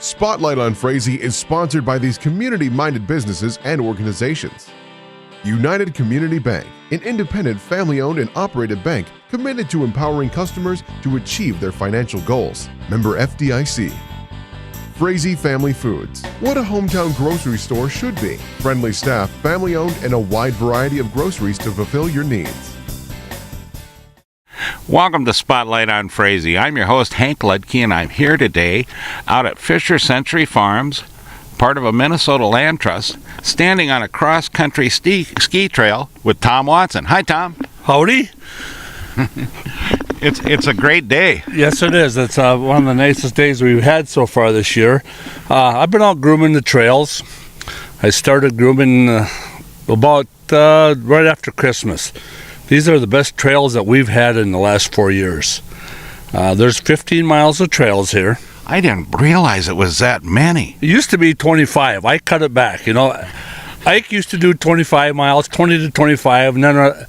Spotlight on Frazee is sponsored by these community-minded businesses and organizations. United Community Bank, an independent, family-owned and operated bank committed to empowering customers to achieve their financial goals. Member FDIC. Frazee Family Foods, what a hometown grocery store should be. Friendly staff, family-owned, and a wide variety of groceries to fulfill your needs. Welcome to Spotlight on Frazee. I'm your host, Hank Ludke, and I'm here today out at Fisher Century Farms, part of a Minnesota land trust, standing on a cross-country ski trail with Tom Watson. Hi, Tom. Howdy. It's a great day. Yes, it is. It's one of the nicest days we've had so far this year. I've been out grooming the trails. I started grooming about right after Christmas. These are the best trails that we've had in the last 4 years. There's 15 miles of trails here. I didn't realize it was that many. It used to be 25. I cut it back. You know, Ike used to do 25 miles, 20 to 25, and then I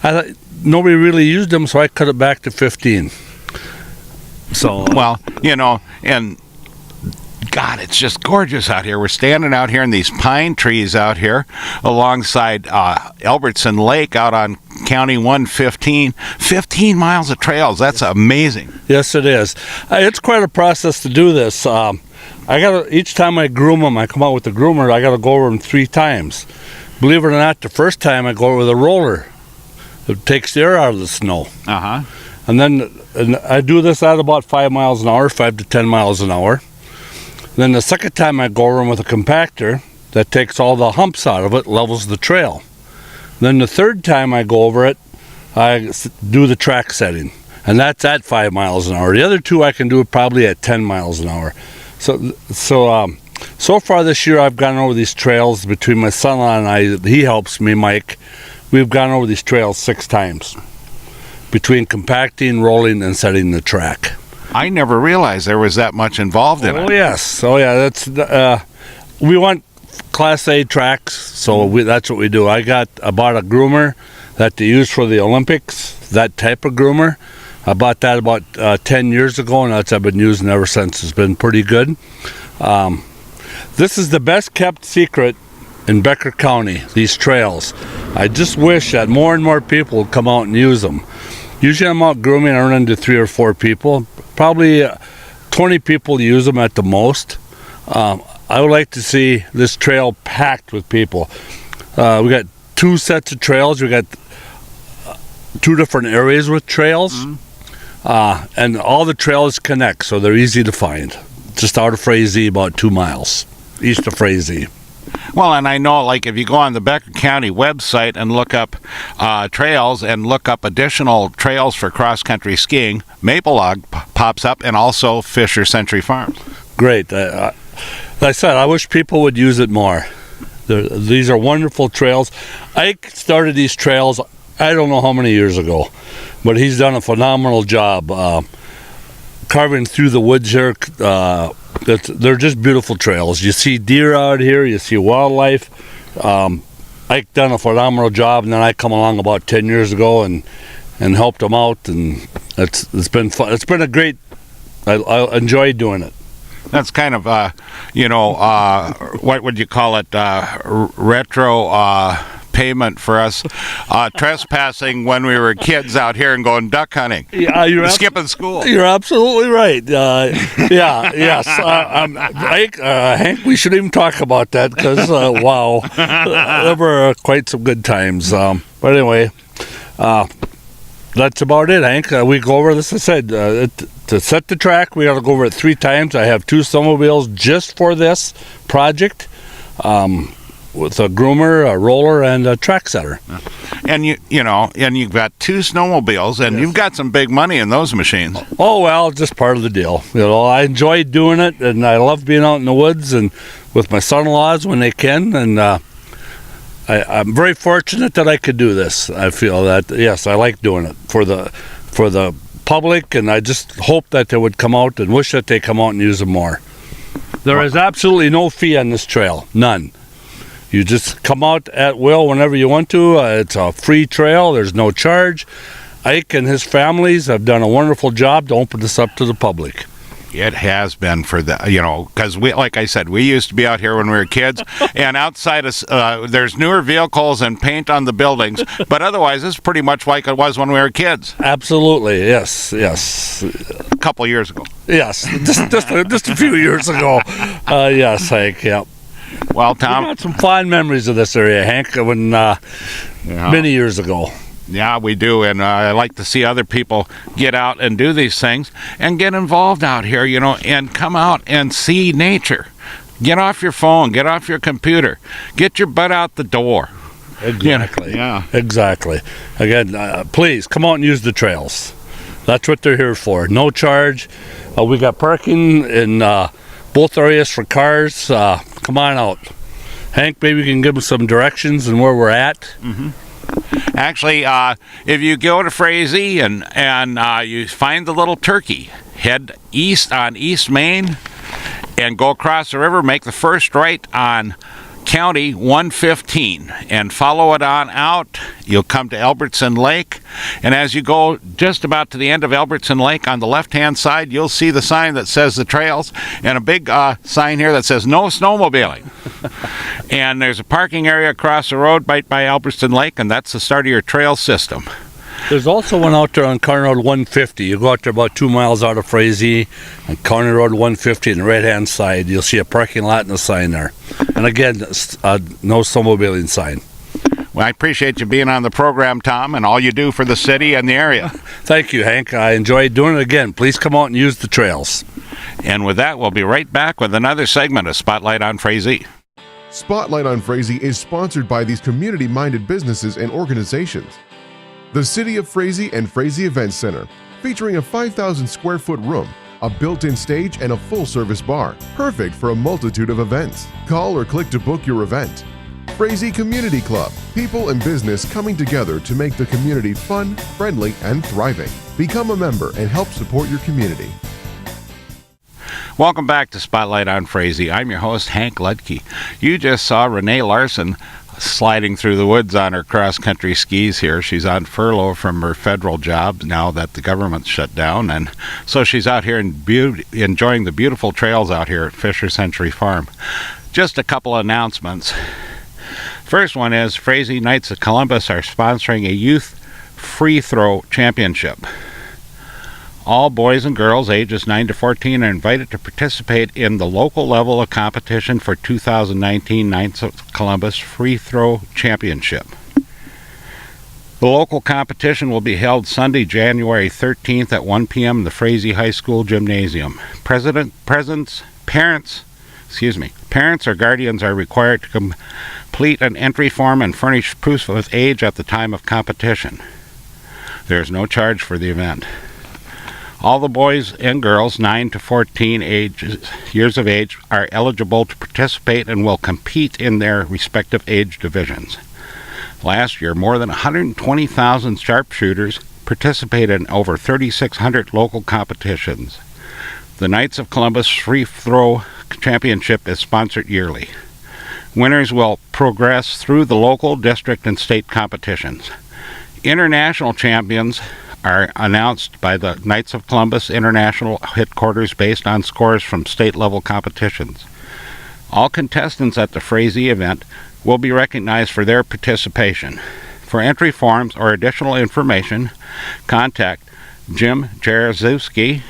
thought nobody really used them, so I cut it back to 15. So well, you know, and God, it's just gorgeous out here. We're standing out here in these pine trees out here alongside Albertson Lake out on County 115. 15 miles of trails. That's amazing. Yes, it is. It's quite a process to do this. Each time I groom them, I come out with the groomer, I got to go over them 3 times. Believe it or not, the first time I go over with a roller. It takes the air out of the snow. Uh-huh. And I do this at about 5 miles an hour, 5 to 10 miles an hour. Then the second time I go over them with a compactor that takes all the humps out of it, levels the trail. Then the third time I go over it, I do the track setting, and that's at 5 miles an hour. The other 2 I can do probably at 10 miles an hour. So far this year I've gone over these trails between my son-in-law and I. He helps me, Mike. We've gone over these trails 6 times between compacting, rolling, and setting the track. I never realized there was that much involved in it. Oh yes, that's we want Class A tracks, so that's what we do. I bought a groomer that they use for the Olympics, that type of groomer. I bought that about 10 years ago, and that's I've been using ever since. It's been pretty good. This is the best kept secret in Becker County, these trails. I just wish that more and more people would come out and use them. Usually I'm out grooming, I run into 3 or 4 people. Probably 20 people use them at the most. I would like to see this trail packed with people. We got 2 sets of trails. We got 2 different areas with trails. Mm-hmm. And all the trails connect, so they're easy to find. Just out of Frazee, about 2 miles east of Frazee. Well, and I know, like, if you go on the Becker County website and look up trails and look up additional trails for cross-country skiing, Maple Log pops up, and also Fisher Century Farms. Great. Like I said, I wish people would use it more. These are wonderful trails. Ike started these trails, I don't know how many years ago, but he's done a phenomenal job carving through the woods here. They're just beautiful trails. You see deer out here, you see wildlife. Ike done a phenomenal job, and then I come along about 10 years ago and helped him out, and it's been fun. It's been a great. I enjoy doing it. That's kind of what would you call it? Retro payment for us trespassing when we were kids out here and going duck hunting. Yeah, skipping school. You're absolutely right. Yes. Hank, we shouldn't even talk about that because wow, there were quite some good times. But anyway, that's about it, Hank. We go over this. I said to set the track, we got to go over it 3 times. I have 2 snowmobiles just for this project. With a groomer, a roller, and a track setter. And you've got 2 snowmobiles, and yes, you've got some big money in those machines. Oh well, just part of the deal. You know, I enjoy doing it, and I love being out in the woods and with my son-in-laws when they can. And I'm very fortunate that I could do this. I feel that yes, I like doing it for the public, and I just hope that they would come out and wish that they come out and use them more. There is absolutely no fee on this trail, none. You just come out at will whenever you want to. It's a free trail. There's no charge. Ike and his families have done a wonderful job to open this up to the public. It has been for the, because we, like I said, we used to be out here when we were kids, and outside us, there's newer vehicles and paint on the buildings, but otherwise, it's pretty much like it was when we were kids. Absolutely, yes. A couple years ago. Yes, just a few years ago. Yes, Hank, yeah. Well, Tom, we got some fond memories of this area, Hank, when many years ago. Yeah, we do, and I like to see other people get out and do these things and get involved out here, and come out and see nature. Get off your phone, get off your computer, get your butt out the door. Exactly. Yeah. Exactly. Again, please come out and use the trails. That's what they're here for. No charge. We got parking in both areas for cars. Come on out. Hank, maybe you can give them some directions and where we're at. Mm-hmm. Actually, if you go to Frazee and you find the little turkey, head east on East Main and go across the river, make the first right on County 115 and follow it on out. You'll come to Albertson Lake, and as you go just about to the end of Albertson Lake on the left-hand side, you'll see the sign that says the trails and a big sign here that says no snowmobiling. And there's a parking area across the road right by Albertson Lake, and that's the start of your trail system. There's also one out there on County Road 150. You go out there about 2 miles out of Frazee, on County Road 150 on the right-hand side. You'll see a parking lot and a sign there. And again, no snowmobiling sign. Well, I appreciate you being on the program, Tom, and all you do for the city and the area. Thank you, Hank. I enjoyed doing it again. Please come out and use the trails. And with that, we'll be right back with another segment of Spotlight on Frazee. Spotlight on Frazee is sponsored by these community-minded businesses and organizations. The City of Frazee and Frazee Event Center, featuring a 5,000 square foot room, a built-in stage, and a full-service bar, perfect for a multitude of events. Call or click to book your event. Frazee Community Club, people and business coming together to make the community fun, friendly, and thriving. Become a member and help support your community. Welcome back to Spotlight on Frazee. I'm your host, Hank Ludke. You just saw Renee Larson sliding through the woods on her cross-country skis here. She's on furlough from her federal job now that the government's shut down, and so she's out here enjoying the beautiful trails out here at Fisher Century Farm. Just a couple of announcements. First one is Frazee Knights of Columbus are sponsoring a youth free throw championship. All boys and girls ages 9 to 14 are invited to participate in the local level of competition for 2019 Knights of Columbus Free Throw Championship. The local competition will be held Sunday, January 13th at 1 p.m. in the Frazee High School Gymnasium. Parents or guardians are required to complete an entry form and furnish proof of age at the time of competition. There is no charge for the event. All the boys and girls 9 to 14 years of age are eligible to participate and will compete in their respective age divisions. Last year, more than 120,000 sharpshooters participated in over 3,600 local competitions. The Knights of Columbus Free Throw Championship is sponsored yearly. Winners will progress through the local, district, and state competitions. International champions are announced by the Knights of Columbus International Headquarters based on scores from state-level competitions. All contestants at the Frazee event will be recognized for their participation. For entry forms or additional information, contact Jim Jarzewski.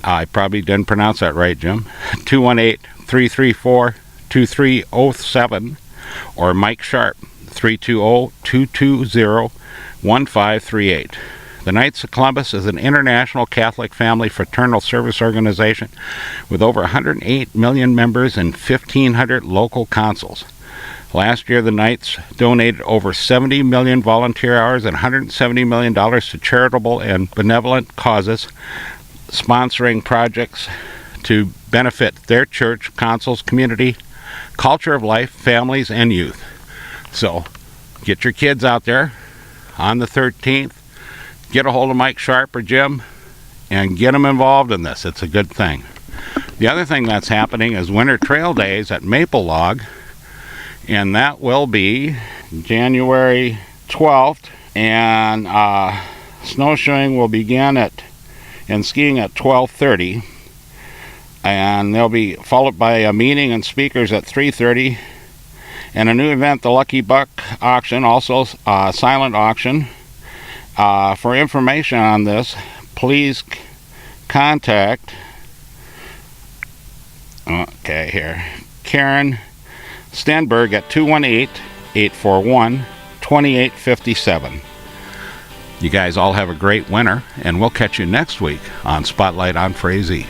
I probably didn't pronounce that right, Jim. 218-334-2307 or Mike Sharp, 320-220-1538. The Knights of Columbus is an international Catholic family fraternal service organization with over 108 million members and 1,500 local consuls. Last year, the Knights donated over 70 million volunteer hours and $170 million to charitable and benevolent causes, sponsoring projects to benefit their church, consuls, community, culture of life, families, and youth. So, get your kids out there on the 13th. Get a hold of Mike Sharp or Jim and get them involved in this. It's a good thing. The other thing that's happening is Winter Trail Days at Maple Log, and that will be January 12th, and snowshoeing will begin at and skiing at 12:30. And they'll be followed by a meeting and speakers at 3:30. And a new event, the Lucky Buck Auction, also silent auction. For information on this, please contact Karen Stenberg at 218-841-2857. You guys all have a great winter, and we'll catch you next week on Spotlight on Frazee.